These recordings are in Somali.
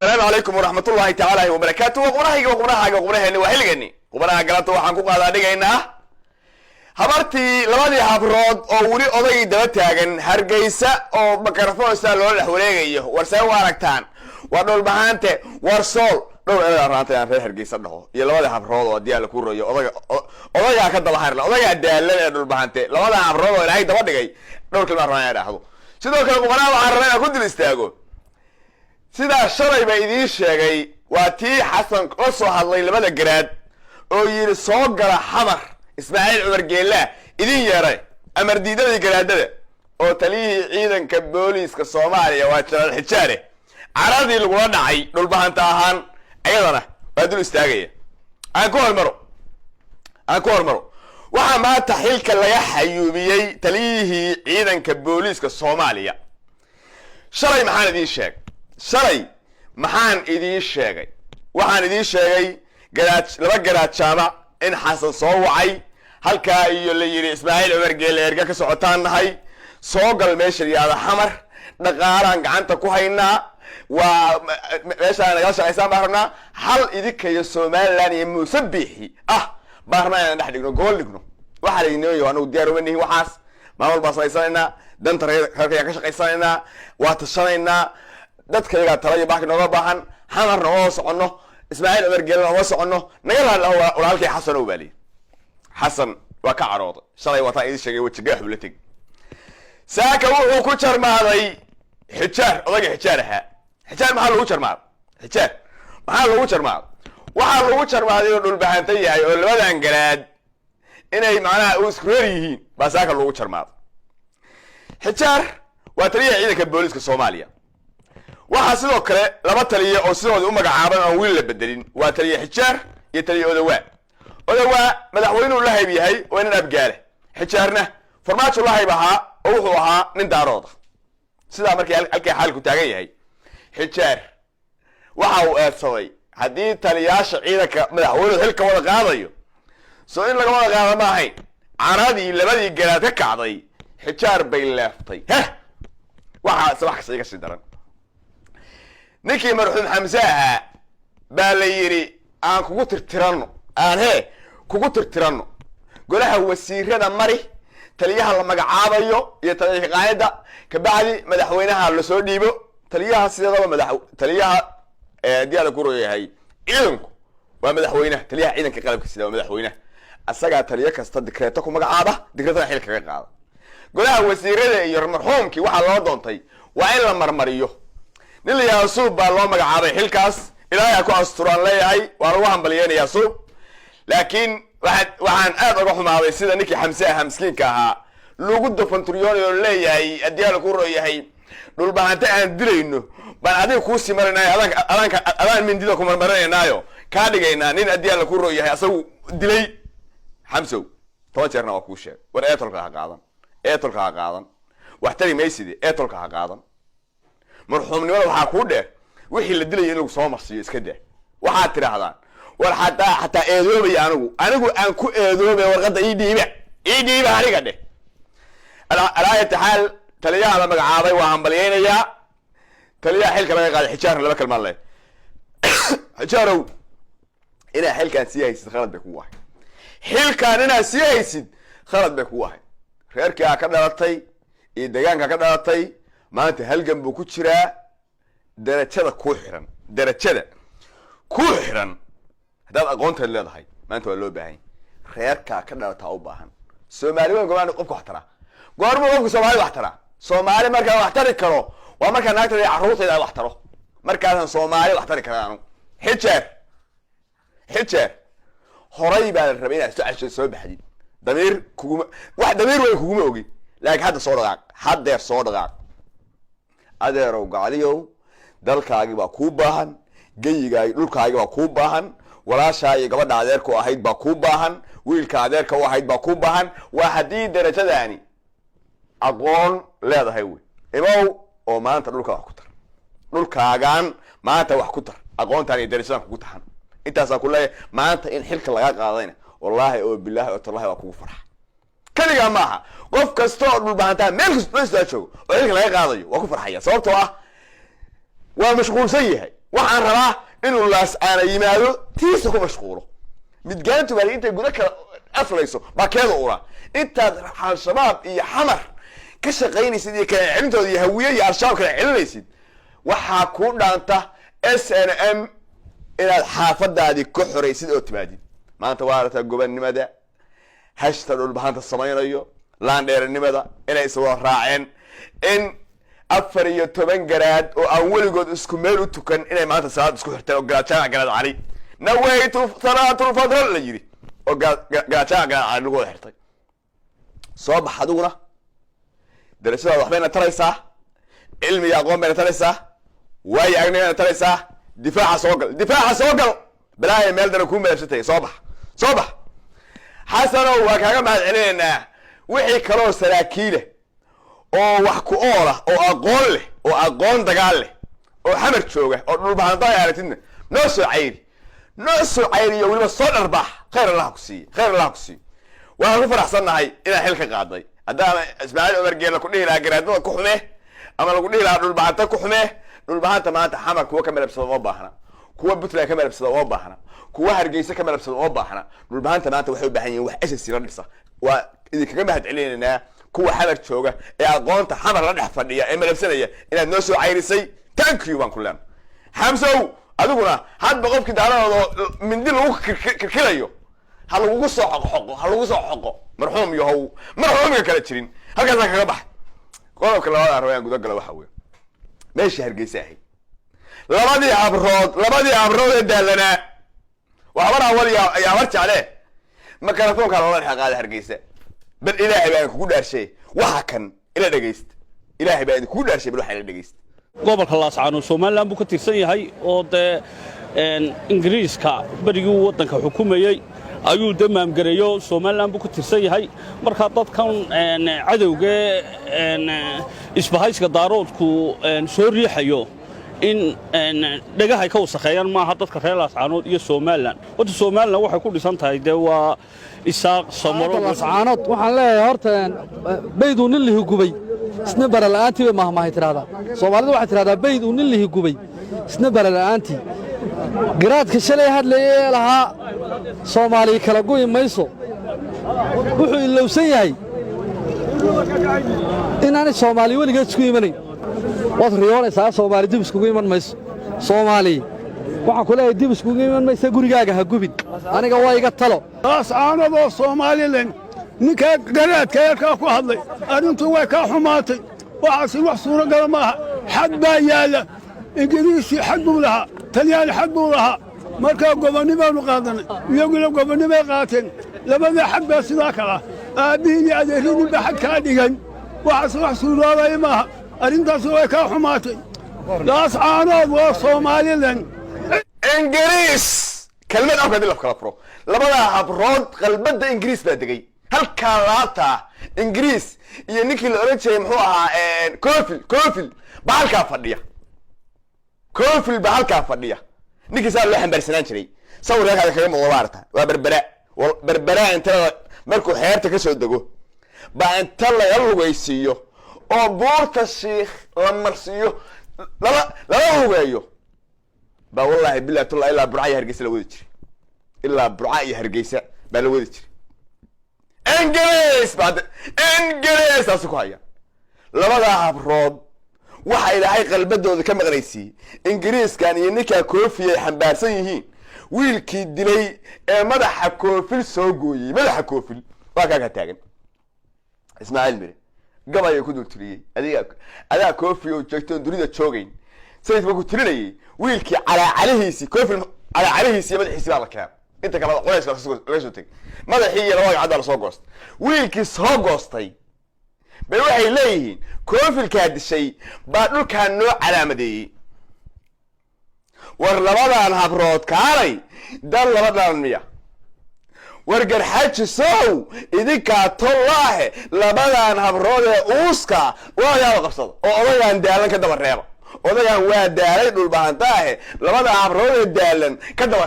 السلام عليكم ورحمة الله تعالى وبركاته. وقبرهاي وحلقني قبرها قلبته waxaan ku qaadaa dhigaynaa habartii labadii habrood oo wali oday daba taagan Hargeysa oo bakarfoosa loo dhex wareegayo warsay u aragtaan waa dhul bahaante warsool dhul raantay aan reer Hargeysa dhaho iyo labadii habrood oo diyaal ku royo odaga ka daba harla odaga daalan ee dhul bahaante labada habrood oo ilaahay daba dhigay dhul kale raanay dhaxdo sidoo kale qubanaha waxaan rabaa ku dil istaago sida shalay ba idin sheegay waa tii Xasan oo soo hadlay labada garaad oo yiri soo gala xamar Ismaaciil Umar Geela idin yeeray amar diidadii garaadada oo taliyii ciidanka booliiska Soomaaliya waa Jalaal Xijaare caradii lagu dhacay dhul bahanta ahaan ayadana waa dul istaagaya aan ku hormaro waxa maanta xilka laga xayuubiyay taliyii ciidanka booliiska Soomaaliya shalay maxaan idin sheegay waxaan idin sheegay laba garaad jaamac in Xasan soo wacay halka iyo la yiri Ismaaciil Umar Geela erga ka socotaan nahay soo gal meesha yaada xamar dhaqaalaan gacanta ku haynaa waa meesha naga shaqaysan baarna hal idinka iyo Soomaaliland iyo Muusabixi baarna dhex dhigno gool dhigno waxa la yinayo anu diyaar u nahay waxaas maamul baasaysanayna danta reerka ka shaqaysanayna waa tashanayna dadka iyaga talay baax nooga baahan xamar oo socono Ismaaciil Umar Geela oo socono naga walaalkay Xasan oo baali Xasan waa ka carooday shalay wata idin sheegay wajiga xublatay saaka wuxuu ku jarmaaday Xijaar odaga Xijaaraha Xijaar maxaa lagu jarmaaday oo dhul bahantay yahay oo labadan garaad inay macnaha u isku yihiin baa saaka lagu jarmaaday Xijaar waa taliye ciidanka booliiska Soomaaliya waxa sidoo kale laba taliye oo sidoo u magacaaban aan wiil la bedelin waa taliye Xijaar iyo taliye Odawa madaxweynuhu la haybiyahay oo inaan abgaale Xijaarna farmaajo la haybaha oo wuxuu ahaa nin daarooda sida markii halkay xaalku taagan yahay Xijaar waxa uu eedsaday hadii taliyaasha ciidanka madaxweynuhu xilka wada qaadayo soo in laga wada qaado ma ahayn caradii labadii garaad ka kacday Xijaar bay leeftay waxa sabax ka sii daran ninkii marxuum Xamza baa la yiri aan kugu tirtirano golaha wasiirada mari taliyaha la magacaabayo iyo taliyaha qaayada ka bacdi madaxweynaha la soo dhiibo taliyaha sidoo taliyaha diyaal ku rooyahay ciidanku waa madaxweynaha taliyaha ciidanka qalabka sida madaxweynaha asaga taliye kasta dikreeto ku magacaaba dikreetada xilka kaga qaado golaha wasiirada iyo marxuumkii waxa loo doontay waa in la marmariyo nin la yaasuub baa loo magacaabay xilkaas ilaahay ku asturaan leeyahay waa lagu hambalyeynaya suub laakiin waxaan aad uga xumaaday sida ninkii Xamza miskiinka ahaa lagu dofanturiyoonayo leeyahay adiyaal ku rooyahay dhul baahanta aan dilayno baan adiga ku simarnay adaan mindida ku marmarinaynayo ka dhigaynaa nin adiyaal ku rooyahay asagu dilay Xamza toojarna waa ku sheeg war eetolka ha qaadan wax tari meyside eetolka ha qaadan marxuumnimada waxa ku dheer wixii la dilay in lagu soo marsiyo iska daa waxa tirahdaan war hatta eedoobay anigu aan ku eedoobay warqada ii dhiiba aniga dheh alaayat hal taliyaha la magacaabay waa hambalyeynaya taliyaha xilka laga qaaday Xijaarna laba kalma leh Xijaarow ina xilkan si haysid khalad bay ku wahay xilkan ina si haysid khalad bay ku wahay reerka ka dhalatay ee deegaanka ka dhalatay maanta halgan buu ku jiraa darajada ku xiran hadaad aqoonta leedahay maanta waa loo baahan reerka ka dhalata u baahan Soomaaliyeed go'aan qofka wax tara goorma qofka Soomaali marka wax tari karo waa marka naagta iyo carruurteeda wax taro markaas Soomaali wax tari karaan Xijaar horay baa la rabay inaad soo baxdid damiir way kugu ogi laakiin hadda soo dhaqaaq adeerow gacaliyow dalkaagi baa ku baahan geyigaagi dhulkaagi baa ku baahan walaashaay gabadha adeerka ahayd baa ku baahan wiilka adeerka u ahayd baa ku baahan waa hadii darajadaani aqoon leedahay ibow oo maanta dhulkaagan maanta wax ku tar aqoontan iyo darajadan kugu taxan intaas ku leeyahay maanta in xilka laga qaadayna wallahi oo billahi oo tallahi waa kugu farx kaliya maaha qof kasto dhul baahantaa meel kasta joogo oo xilka laga qaadayo waa ku farxaya sababtoo waa mashquulsan yahay waxaan rabaa inuu laas aana yimaado tiisa ku mashquulo midgaantu baa intay guda kala aflayso baa keeda ula intaad al-shabaab iyo xamar ka shaqaynaysid iyo kala celintooda iyo hawiye iyo al-shabaab kala celinaysid waxaa ku dhaanta SNM inaad xaafadaadii ku xoraysid oo timaadid maanta waa aragtaa gobonnimada hashta dhulbahanta samaynayo laandheernimada inay isoo raaceen in 14 garaad oo aan weligood isku meel u tukan inay maanta salaad isku xirteen oo garaajaa garaad cali nawaytu salaatul fadl la yiri oo garaajaa garaad cali lagu xirtay soo bax aduguna darasada waxbayna taraysaa cilmiga aqoon bayna taraysaa way agnayna taraysaa difaaca soo gal balaahay meel dana ku meersatay soo bax xasano waa kaaga mahad celinayna wixii kaloo saraakiile oo wax ku oola oo aqoon dagaal leh oo xamar jooga oo dhulbahanto ay aragtidna noo soo cayri iyo weliba soo dharbaax khayr allah ku siiyo waxaan ku faraxsannahay inaan xil ka qaadnay haddaana ismaaciil cumar geela ku dhihi lahaa garaadada ku xumee ama lagu dhihi lahaa dhulbahanta ku xumee dhulbahanta maanta xamar kuwa ka malabsada uma baahna kuwa puntland ka malabsada uma baahna kuwa hargeysa ka malabsada uma baahna dhulbahanta maanta waxay u baahan yihiin wax SSC la dhisa waa idinkaga mahad celinaynaa kuwa xamar jooga ee aqoonta xamar la dhex fadhiya ee malabsanaya inaad noo soo cayrisay thank you baan ku leenahay xamsow adiguna hadba qofkii daaradooda mindi lagu kirkirayo ha lagu soo xoqo marxuum yahow marxuumka kala jirin halkaas kaga bax qodobka labaad aan rabaa guda gala waxa weeye meeshii hargeysa ahayd labadii abrood ee daalanaa waxbana waliya ayaa war jeclee makarafoonka loola dhex qaada hargeysa bal ilaahay baan kugu dhaarshay waxa kan ila dhageysta ilaahay baan kugu dhaarshay bal waxa ila dhageysta gobolka Laascaanood Soomaaliland buu ka tirsan yahay oo Ingiriiska barigii waddanka xukumayay ayuu damaam gareeyo Soomaaliland buu ka tirsan yahay marka dadkan cadawga isbahayska daaroodku soo riixayo in dhagaha ka wasaqeeyaan maaha dadka reer Laascaanood iyo Soomaaliland wada Soomaaliland waxay ku dhisan tahay waa isaaq samaro Laascaanood waxaan leeyahay horta baydu nin lihi gubay isna baralaantii ma ma tiraada Soomaalidu waxay tiraada baydu nin lihi gubay isna baralaantii garaadka shalay hadlayay lahaa Soomaali kala go'ay mayso wuxuu ilowsan yahay inaan Soomaali weligeed isku imanay wad riyoonaysaa Soomaali dib isku iman mayso Soomaali waxa ku leeyahay dib isku iman mayso gurigaaga ha gubin aniga waa iga talo Laascaanood oo Soomaaliland ninka garaadka yarka ku hadlay arintu way ka xumaatay waxa wax suuragal ma aha xad baa yaala Ingiriisi xad buu lahaa Talyaani xad buu lahaa marka gobonnimadu qaadanay iyaguna gobonnimo qaateen labada xad baa sidaa kala aabihi adeerini ba xad ka dhigan waxa wax suuragal ma aha arintaas way ka xumaatay Laascaanood waa Soomaaliland Ingiriis kalmad aan ka dilaf kala furo labada habrood qalbada Ingiriis baa degay halka laata Ingiriis iyo ninkii la oran jiray muxuu ahaa Koofil ba halka fadhiya ninkii saa loo xambaarsanaan jiray sawirka kaga muuqaarta waa berbera inta markuu xeerta ka soo dago ba inta la lugaysiyo oo buurta sheekh la marsiyo la lugayo ba wallahi billahi tulla ila burcay hargeysa la wadi jiray ila burcay hargeysa ba la wadi jiray Ingiriis asku haya labada habrood waxa ilaahay qalbadooda ka maqnaysi Ingiriiskan iyo ninka Koofil xambaarsan yihiin wiilkii dilay ee madaxa Koofil soo gooyay madaxa Koofil waa ka taagan Ismaaciil Mire gabayo ku dultiriyay adiga Koofil oo joogto dunida joogayn sayid ku tirinayay wiilkii calaacalihiisi Koofil calaacalihiisi madaxiisa la keenay inta kala qoys la soo tag madaxii iyo laba gacad la soo goost wiilkii soo goostay bay waxay leeyihiin Koofilka dishay baa dhulkaan noo calaamadeeyay war labadan habrood kaalay dal labadan miya war garxaaji soo idinka tollaahe labadan habrood ee uuska waa yaa qabsado oo odagaan daalan ka daba reebo odagaan waa daalay dhulbahantaahe labada habrood ee daalan ka daba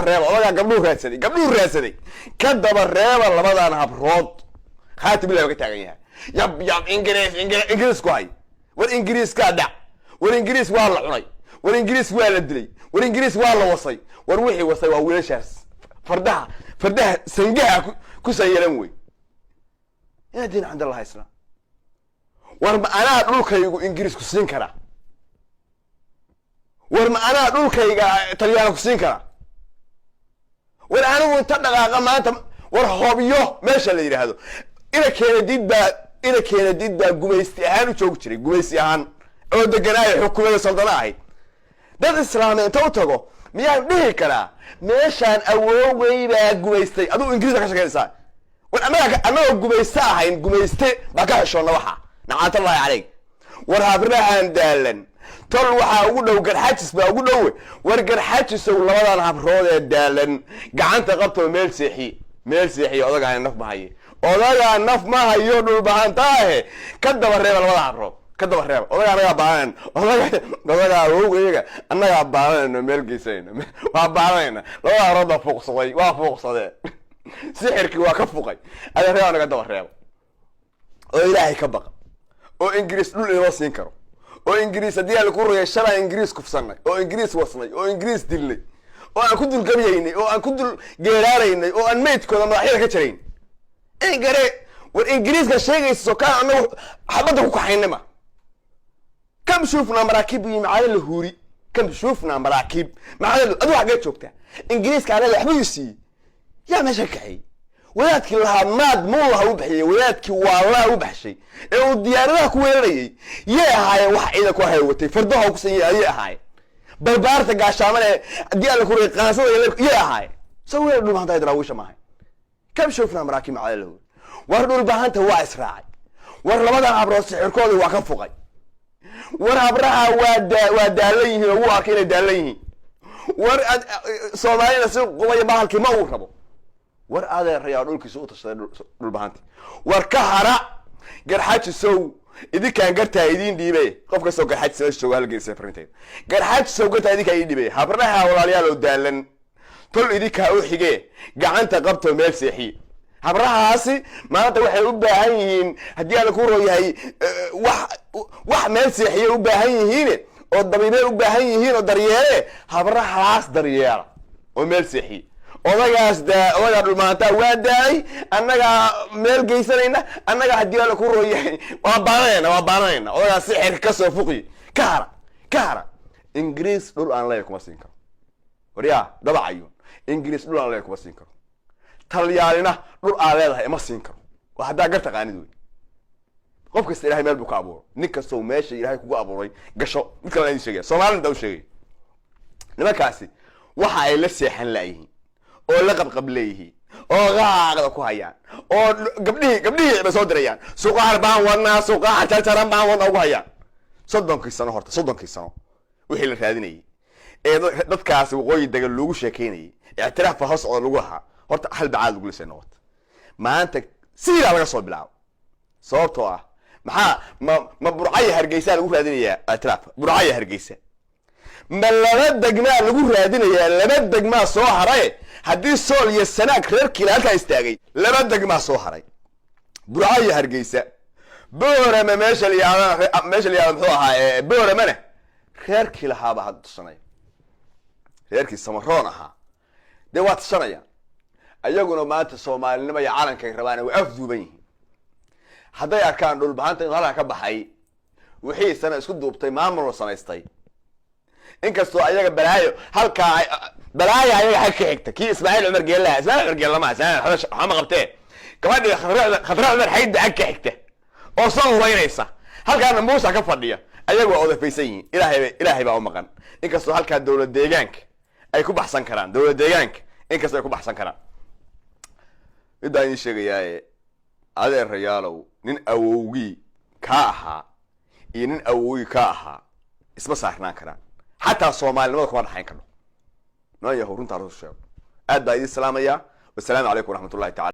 reebo odagaan gabdhuhu raadsaday ka daba reebo labadan habrood khaatib ilaahay ka taagan yahay yab Ingiriis ku hay war Ingiriis ka dhac war Ingiriis waa la cunay war ingiriis waa la dilay war ingiriis waa la wasay war wixii wasay waa wiilashaas fardaha sangaha ku sayeelan way yaa diin عند الله isla war ma anaa dhulkaygu ingiriis ku siin kara war ma anaa dhulkayga talyaani ku siin kara war anigu inta dhaqaaqa maanta war hoobiyo meesha la yiraahdo ina keenadid baa gumaysti ahaan u joog jiray gumaysti ahaan oo deganaayo xukuumadda saldana ahayd dad islaamay inta u tago miyaan dhihi karaa meeshaan awooway baa gumaystay aduu ingiriiska ka shaqeynaysaa war anagoo gumayste ahayn gumayste baa ka xishoonna waxa nacaatullaahi calayk war habrahan daalan tol waxaa ugu dhow garxajis baa ugu dhowe war garxajisow labadan habrood ee daalan gacanta qabto meel seexiye odagaa naf ma haye odagaa naf ma hayo dhulbahantaahe ka daba reeba labada habrood ka daba reeba odagaa anagaa baanan odagaa awowgayaga annagaa baadanayno meel geysanayno waa baadanayna labada habrood baa fuuqsaday waa fuuqsadee sixirkii waa ka fuqay ada reeba naga daba reeba oo ilaahay ka baqa oo ingiriis dhul inoo siin karo oo ingiriis haddii aan ku ruyay shalay ingiriis kufsanay oo ingiriis wasnay oo ingiriis dilnay oo aan ku dul gabiyaynay oo aan ku dul geeraaraynay oo aan meydkooda madaxyada ka jarayn ingare war ingiriiska sheegayso kaan anagu xabadda ku kaxaynama kam shufnaa maraakiib iyo macaali lahuri kam shufnaa maraakiib macaali aduu xaggee joogtaa ingiriiska anaga waxba yu siiyey yaa meesha kaxeeyey wadaadkii lahaa maad muulaha u bixiyey wadaadkii waalaha u baxshay ee uu diyaaradaha ku weerarayay yay ahaayeen wax ciidan ku haywatay fardaha ku sanyay ayay ahaayeen barbaarta gaashaaman ee haddii alla ku reey qaansada yay ahaayeen soo weerar dhulbahanta daraawiisha maahay kam shufnaa maraakiib macaali lahuri war dhulbahanta waa israacay war labadan habrood sixirkooda waa ka fuqay war habraha waa daalan yihiin oo wuu arkay inay daalan yihiin war soomaalina si qubaya bahalkii ma uu rabo war adeerayaa dhulkiisa u tashaday dhulbahanta war ka hara garxajisow idinkaan gartaa idiin dhiibay qof kastoo garxajis meesha jooga halgeysay farinteed garxajisow gartaa idinkaa idiin dhiibay habraha walaalayaal oo daalan tol idinkaa u xige gacanta qabto meel seexiye habrahaasi maanta waxay u baahan yihiin haddii aan ku rooyahay wax meel seexiye u baahan yihiin oo dabiibay u baahan yihiin oo daryeele habrahaas daryeela oo meel seexiye odagaa dhulmaantaa waa daayay annagaa meel geysanayna annagaa haddii aan ku rooyahay waa baananayna odagaa sixirka kasoo fuqiy ka hara ingiriis dhul aan leeyahay kuma siin karo waryaa dabacayo ingiriis dhul aan leeyahay kuma siin karo talyaalina dhul aan leedahay ima siin karo waa haddaa gar taqaanid wey qof kasta ilahay meel buu ka abuuray nin kastoo meesha ilaahay kugu abuuray gasho mid kale idin sheegaya soomaalida u sheegay nimankaasi waxa ay la seexan laayihiin oo la qabqab leeyihiin oo qaaqda ku hayaan oo gabdhihii bay soo dirayaan suqaar baan wadnaa suqaar jarjaran baan wadnaa ugu hayaan 30 sano wixii la raadinayay ee dadkaasi waqooyi dagal loogu sheekeynayay ictiraafka hoos oo lagu lahaa horta hal bacaad lagu lisay noqot maanta sidaa laga soo bilaabo sababtoo ah ma burcaya hargeysa lagu raadinayaa ictiraaf burcaya hargeysa ma laba degmaa lagu raadinayaa laba degmaa soo haray haddii sool iyo sanaag reerkii halkaa istaagay laba degmaa soo haray burcaya hargeysa boorama meesha la yiraahdo muxuu ahaa booramana reerkii lahaaba had tusanay reerkii samaroon ahaa dee waa tusanayaan ayaguna maanta soomaalinimo iyo calankay rabaan way afduuban yihiin hadday arkaan dhulbahanta inuu halkaa ka baxay wixii sana isku duubtay maamul samaystay inkastoo ayaga balaayo ayaga xag ka xigta kii ismaaciil cumar geelle ma waxma qabtee gabadhii khadra cumar xaydda xag ka xigta oo soo hubaynaysa halkaana muusa ka fadhiya ayagu waa odafaysan yihiin ilaahay baa u maqan inkastoo halkaa dowlad deegaanka ay ku baxsan karaan inkastoo ay ku baxsan karaan midaan idiin sheegayaaye adeerayaalow nin awowgii ka ahaa iyo nin awowgii ka ahaa isma saarnaan karaan xataa soomaalinimada kuma dhaxayn karno noo yahow runtaa lasu sheego aad baa idiin salaamayaa wasalaamu calaykum waraxmatullahi tacala